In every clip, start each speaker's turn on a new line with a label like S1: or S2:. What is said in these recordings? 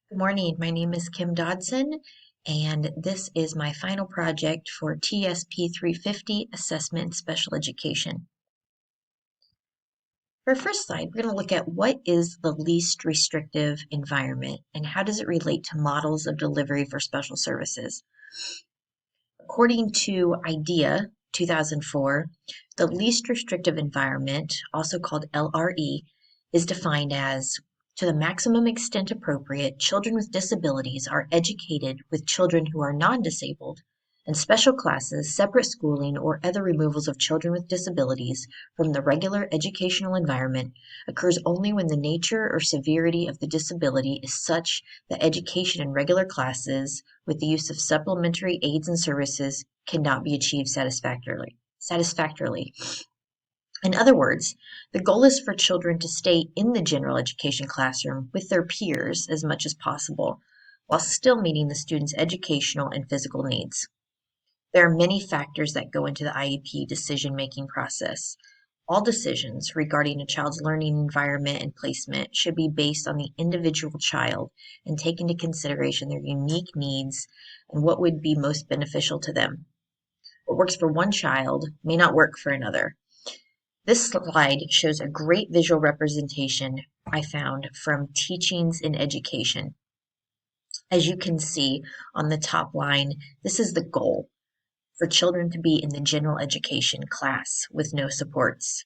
S1: Good morning. My name is Kim Dodson, and this is my final project for TSP 350 Assessment in Special Education. For our first slide, we're going to look at what is the least restrictive environment and how does it relate to models of delivery for special services. According to IDEA 2004, the least restrictive environment, also called LRE, is defined as to the maximum extent appropriate, children with disabilities are educated with children who are non-disabled, and special classes, separate schooling, or other removals of children with disabilities from the regular educational environment occurs only when the nature or severity of the disability is such that education in regular classes with the use of supplementary aids and services cannot be achieved satisfactorily. In other words, the goal is for children to stay in the general education classroom with their peers as much as possible, while still meeting the student's educational and physical needs. There are many factors that go into the IEP decision-making process. All decisions regarding a child's learning environment and placement should be based on the individual child and take into consideration their unique needs and what would be most beneficial to them. What works for one child may not work for another. This slide shows a great visual representation I found from Teachings in Education. As you can see on the top line, this is the goal, for children to be in the general education class with no supports.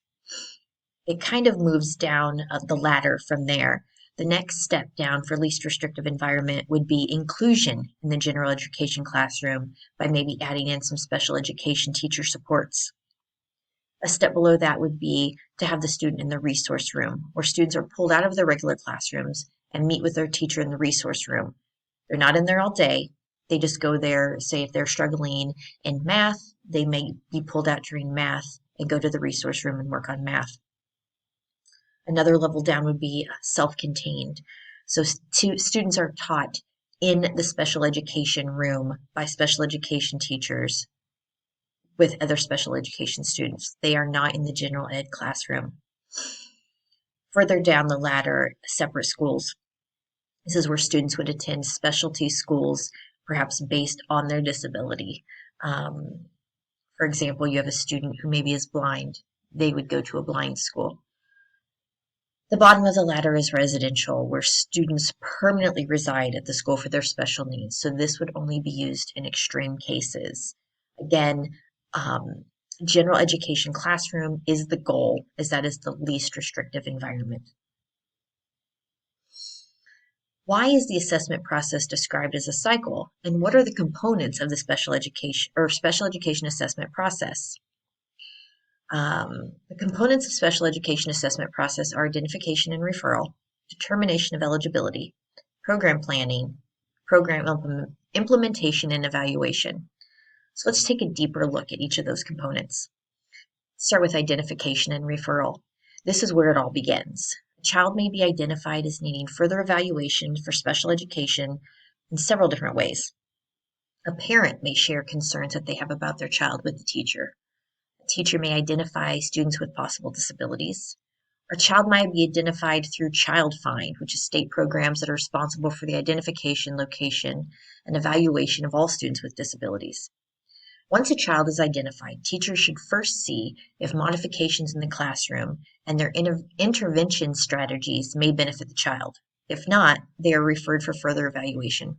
S1: It kind of moves down the ladder from there. The next step down for least restrictive environment would be inclusion in the general education classroom by maybe adding in some special education teacher supports. A step below that would be to have the student in the resource room, where students are pulled out of their regular classrooms and meet with their teacher in the resource room. They're not in there all day. They just go there, say if they're struggling in math, they may be pulled out during math and go to the resource room and work on math. Another level down would be self-contained. So students are taught in the special education room by special education teachers with other special education students. They are not in the general ed classroom. Further down the ladder, separate schools. This is where students would attend specialty schools, perhaps based on their disability. For example, you have a student who maybe is blind. They would go to a blind school. The bottom of the ladder is residential, where students permanently reside at the school for their special needs. So this would only be used in extreme cases. Again, general education classroom is the goal, as that is the least restrictive environment. Why is the assessment process described as a cycle, and what are the components of the special education assessment process? The components of special education assessment process are identification and referral, determination of eligibility, program planning, program implementation, and evaluation. So let's take a deeper look at each of those components. Start with identification and referral. This is where it all begins. A child may be identified as needing further evaluation for special education in several different ways. A parent may share concerns that they have about their child with the teacher. A teacher may identify students with possible disabilities. A child might be identified through Child Find, which is state programs that are responsible for the identification, location, and evaluation of all students with disabilities. Once a child is identified, teachers should first see if modifications in the classroom and their intervention strategies may benefit the child. If not, they are referred for further evaluation.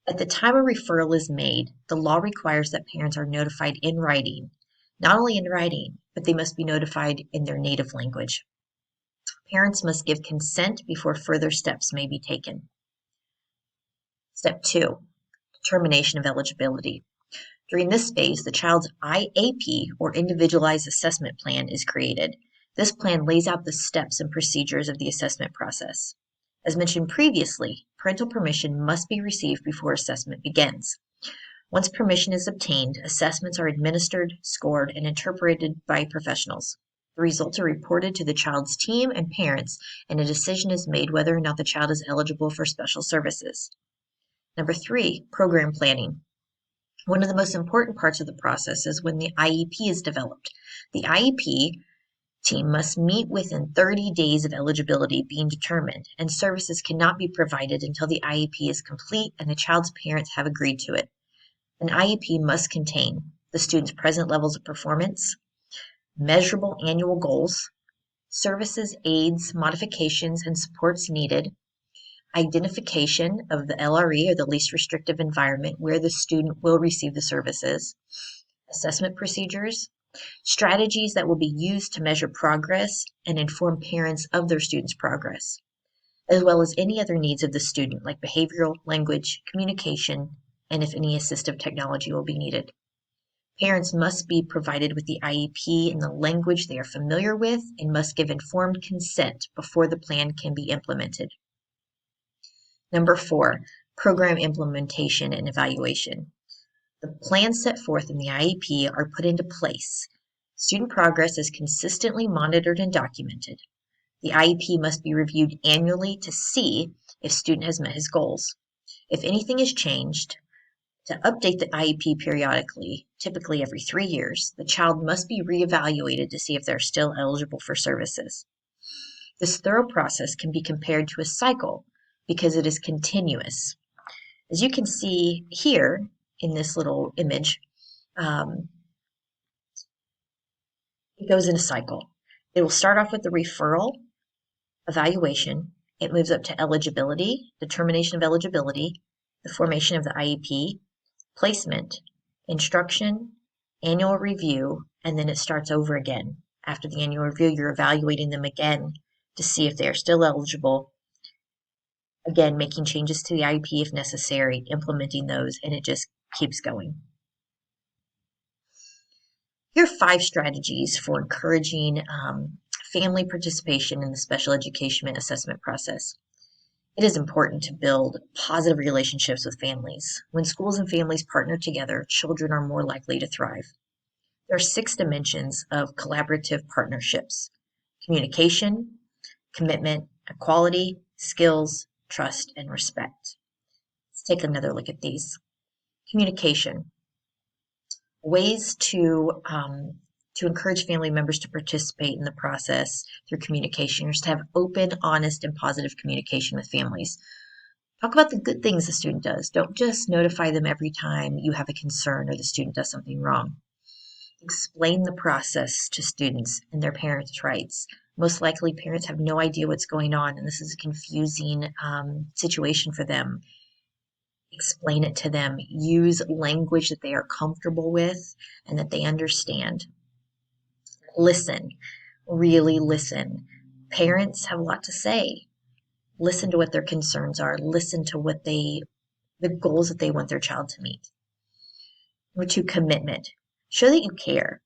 S1: At the time a referral is made, the law requires that parents are notified in writing. Not only in writing, but they must be notified in their native language. Parents must give consent before further steps may be taken. Step 2, determination of eligibility. During this phase, the child's IAP, or Individualized Assessment Plan, is created. This plan lays out the steps and procedures of the assessment process. As mentioned previously, parental permission must be received before assessment begins. Once permission is obtained, assessments are administered, scored, and interpreted by professionals. The results are reported to the child's team and parents, and a decision is made whether or not the child is eligible for special services. Number 3, program planning. One of the most important parts of the process is when the IEP is developed. The IEP team must meet within 30 days of eligibility being determined, and services cannot be provided until the IEP is complete and the child's parents have agreed to it. An IEP must contain the student's present levels of performance, measurable annual goals, services, aids, modifications, and supports needed, identification of the LRE or the least restrictive environment where the student will receive the services, assessment procedures, strategies that will be used to measure progress and inform parents of their students' progress, as well as any other needs of the student like behavioral, language, communication, and if any assistive technology will be needed. Parents must be provided with the IEP in the language they are familiar with and must give informed consent before the plan can be implemented. Number 4, program implementation and evaluation. The plans set forth in the IEP are put into place. Student progress is consistently monitored and documented. The IEP must be reviewed annually to see if student has met his goals. If anything is changed, to update the IEP periodically, typically every 3 years, the child must be reevaluated to see if they're still eligible for services. This thorough process can be compared to a cycle because it is continuous. As you can see here in this little image, it goes in a cycle. It will start off with the referral, evaluation. It moves up to eligibility, determination of eligibility, the formation of the IEP, placement, instruction, annual review, and then it starts over again. After the annual review, you're evaluating them again to see if they are still eligible. Again, making changes to the IEP if necessary, implementing those, and it just keeps going. Here are 5 strategies for encouraging family participation in the special education assessment process. It is important to build positive relationships with families. When schools and families partner together, children are more likely to thrive. There are 6 dimensions of collaborative partnerships: communication, commitment, equality, skills, trust, and respect. Let's take another look at these. Communication. Ways to encourage family members to participate in the process through communication is to have open, honest, and positive communication with families. Talk about the good things the student does. Don't just notify them every time you have a concern or the student does something wrong. Explain the process to students and their parents' rights. Most likely, parents have no idea what's going on, and this is a confusing situation for them. Explain it to them. Use language that they are comfortable with and that they understand. Listen. Really listen. Parents have a lot to say. Listen to what their concerns are. Listen to what the goals that they want their child to meet. Number 2, commitment. Show that you care.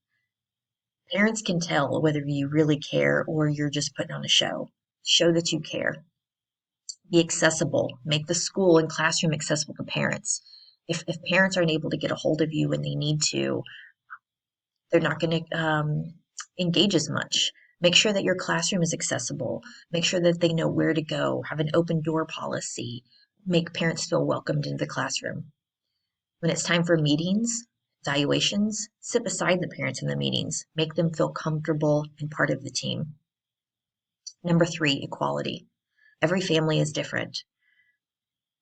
S1: Parents can tell whether you really care or you're just putting on a show. Show that you care. Be accessible. Make the school and classroom accessible to parents. If parents aren't able to get a hold of you when they need to, they're not going to engage as much. Make sure that your classroom is accessible. Make sure that they know where to go. Have an open door policy. Make parents feel welcomed into the classroom. When it's time for meetings, evaluations, sit beside the parents in the meetings. Make them feel comfortable and part of the team. Number 3, equality. Every family is different.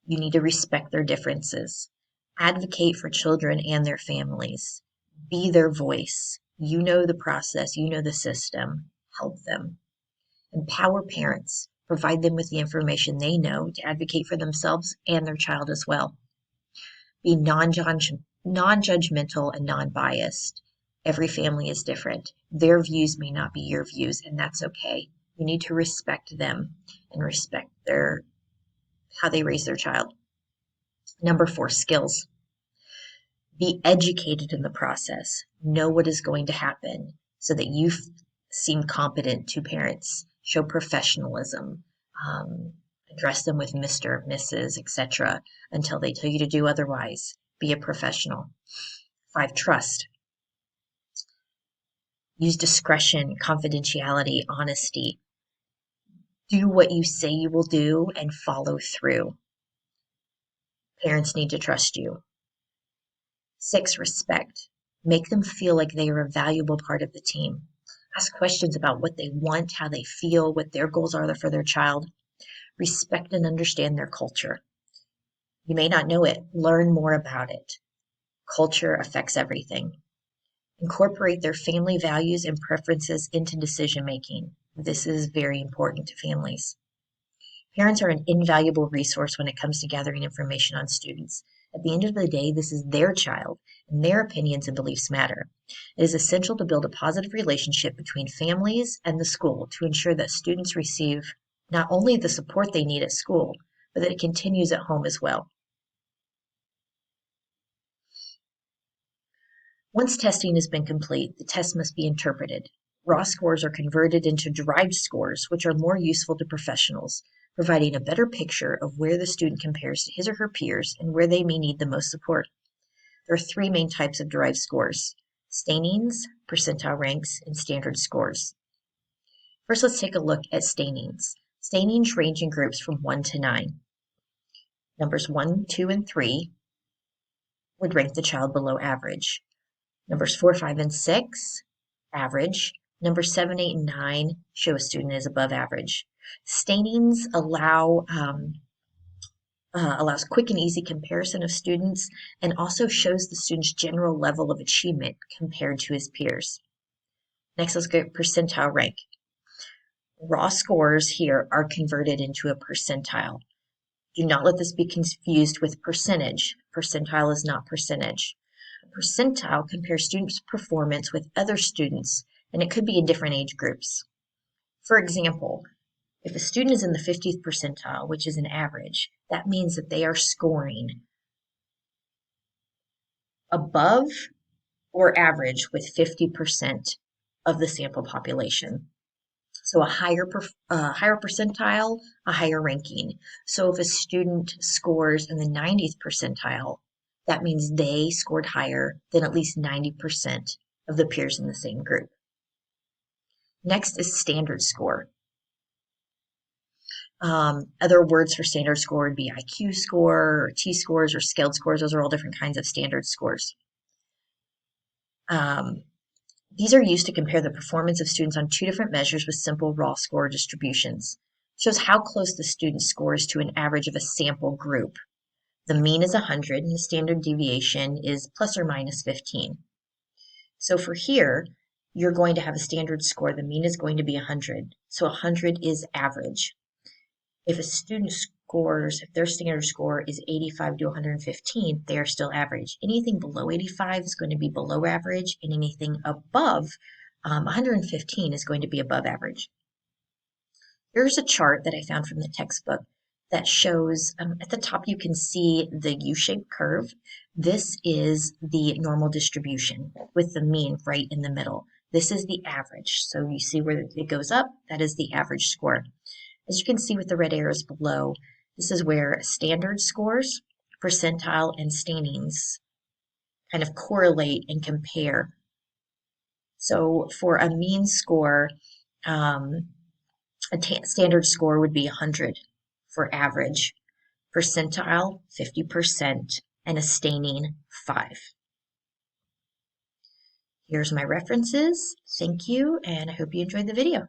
S1: You need to respect their differences. Advocate for children and their families. Be their voice. You know the process. You know the system. Help them. Empower parents. Provide them with the information they know to advocate for themselves and their child as well. Be non-judgmental and non-biased. Every family is different. Their views may not be your views, and that's okay. You need to respect them and respect how they raise their child. Number 4, skills. Be educated in the process. Know what is going to happen so that you seem competent to parents. Show professionalism. Address them with Mr., Mrs., etc. until they tell you to do otherwise. Be a professional. 5, trust. Use discretion, confidentiality, honesty. Do what you say you will do and follow through. Parents need to trust you. 6, respect. Make them feel like they are a valuable part of the team. Ask questions about what they want, how they feel, what their goals are for their child. Respect and understand their culture. You may not know it. Learn more about it. Culture affects everything. Incorporate their family values and preferences into decision making. This is very important to families. Parents are an invaluable resource when it comes to gathering information on students. At the end of the day, this is their child, and their opinions and beliefs matter. It is essential to build a positive relationship between families and the school to ensure that students receive not only the support they need at school, but that it continues at home as well. Once testing has been complete, the test must be interpreted. Raw scores are converted into derived scores, which are more useful to professionals, providing a better picture of where the student compares to his or her peers and where they may need the most support. There are three main types of derived scores: stainings, percentile ranks, and standard scores. First, let's take a look at stainings. Stainings range in groups from 1 to 9. Numbers 1, 2, and 3 would rank the child below average. Numbers 4, 5, and 6, average. Numbers 7, 8, and 9 show a student is above average. Stainings allows quick and easy comparison of students and also shows the student's general level of achievement compared to his peers. Next, let's go percentile rank. Raw scores here are converted into a percentile. Do not let this be confused with percentage. Percentile is not percentage. A percentile compares students' performance with other students, and it could be in different age groups. For example, if a student is in the 50th percentile, which is an average, that means that they are scoring above or average with 50% of the sample population. So a higher percentile, a higher ranking. So if a student scores in the 90th percentile, that means they scored higher than at least 90% of the peers in the same group. Next is standard score. Other words for standard score would be IQ score, or T-scores, or scaled scores. Those are all different kinds of standard scores. These are used to compare the performance of students on two different measures with simple raw score distributions. It shows how close the student scores to an average of a sample group. The mean is 100 and the standard deviation is plus or minus 15. So for here, you're going to have a standard score. The mean is going to be 100. So 100 is average. If a student scores, if their standard score is 85 to 115, they are still average. Anything below 85 is going to be below average, and anything above 115 is going to be above average. Here's a chart that I found from the textbook that shows, at the top you can see the U-shaped curve. This is the normal distribution with the mean right in the middle. This is the average. So you see where it goes up, that is the average score. As you can see with the red arrows below, this is where standard scores, percentile, and stainings kind of correlate and compare. So for a mean score, a standard score would be 100 for average, percentile 50%, and a staining 5. Here's my references. Thank you, and I hope you enjoyed the video.